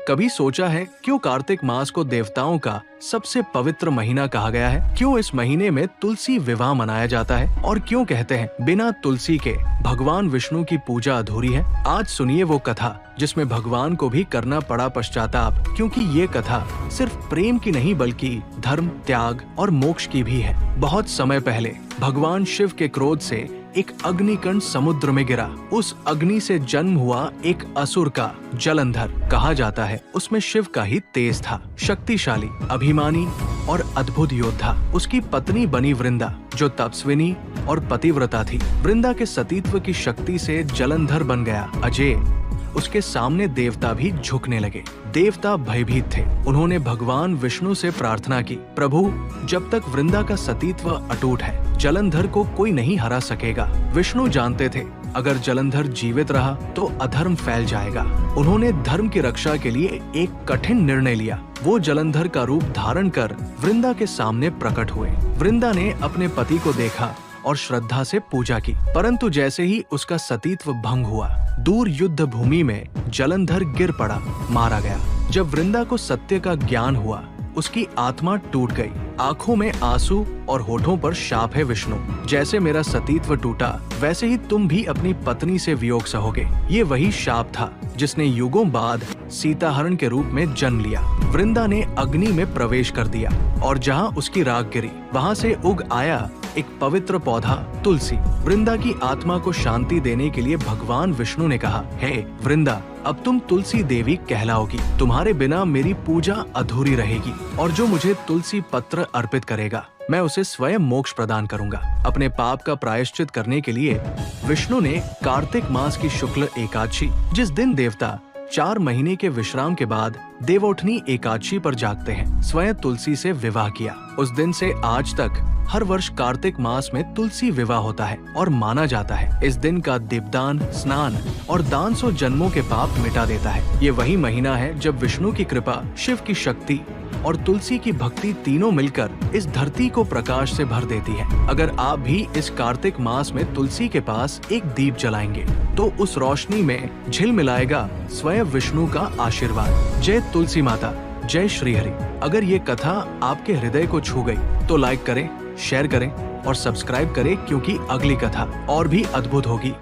कभी सोचा है क्यों कार्तिक मास को देवताओं का सबसे पवित्र महीना कहा गया है? क्यों इस महीने में तुलसी विवाह मनाया जाता है? और क्यों कहते हैं बिना तुलसी के भगवान विष्णु की पूजा अधूरी है? आज सुनिए वो कथा जिसमें भगवान को भी करना पड़ा पश्चाताप, क्योंकि ये कथा सिर्फ प्रेम की नहीं बल्कि धर्म, त्याग और मोक्ष की भी है। बहुत समय पहले भगवान शिव के क्रोध से एक अग्निकण समुद्र में गिरा। उस अग्नि से जन्म हुआ एक असुर का जलंधर कहा जाता है। उसमें शिव का ही तेज था, शक्तिशाली, अभिमानी और अद्भुत योद्धा। उसकी पत्नी बनी वृंदा, जो तपस्विनी और पतिव्रता थी। वृंदा के सतीत्व की शक्ति से जलंधर बन गया अजेय। उसके सामने देवता भी झुकने लगे। देवता भयभीत थे। उन्होंने भगवान विष्णु से प्रार्थना की, प्रभु, जब तक वृंदा का सतीत्व अटूट है, जलंधर को कोई नहीं हरा सकेगा। विष्णु जानते थे अगर जलंधर जीवित रहा तो अधर्म फैल जाएगा। उन्होंने धर्म की रक्षा के लिए एक कठिन निर्णय लिया। वो जलंधर का रूप धारण कर वृंदा के सामने प्रकट हुए। वृंदा ने अपने पति को देखा और श्रद्धा से पूजा की, परंतु जैसे ही उसका सतीत्व भंग हुआ, दूर युद्ध भूमि में जलंधर गिर पड़ा, मारा गया। जब वृंदा को सत्य का ज्ञान हुआ, उसकी आत्मा टूट गई। आंखों में आंसू और होठों पर शाप है, विष्णु, जैसे मेरा सतीत्व टूटा वैसे ही तुम भी अपनी पत्नी से वियोग सहोगे। ये वही शाप था जिसने युगों बाद सीताहरण के रूप में जन्म लिया। वृंदा ने अग्नि में प्रवेश कर दिया और जहाँ उसकी राख गिरी, वहाँ से उग आया एक पवित्र पौधा तुलसी। वृंदा की आत्मा को शांति देने के लिए भगवान विष्णु ने कहा, हे वृंदा, अब तुम तुलसी देवी कहलाओगी। तुम्हारे बिना मेरी पूजा अधूरी रहेगी और जो मुझे तुलसी पत्र अर्पित करेगा, मैं उसे स्वयं मोक्ष प्रदान करूंगा। अपने पाप का प्रायश्चित करने के लिए विष्णु ने कार्तिक मास की शुक्ल एकादशी, जिस दिन देवता 4 महीने के विश्राम के बाद देवोठनी एकादशी पर जागते हैं, स्वयं तुलसी से विवाह किया। उस दिन से आज तक हर वर्ष कार्तिक मास में तुलसी विवाह होता है और माना जाता है इस दिन का दीपदान, स्नान और दान 100 जन्मों के पाप मिटा देता है। ये वही महीना है जब विष्णु की कृपा, शिव की शक्ति और तुलसी की भक्ति तीनों मिलकर इस धरती को प्रकाश से भर देती है। अगर आप भी इस कार्तिक मास में तुलसी के पास एक दीप जलाएंगे तो उस रोशनी में झिलमिलाएगा स्वयं विष्णु का आशीर्वाद। जय तुलसी माता, जय श्री हरि। अगर ये कथा आपके हृदय को छू गई तो लाइक करें, शेयर करें और सब्सक्राइब करें, क्योंकि अगली कथा और भी अद्भुत होगी।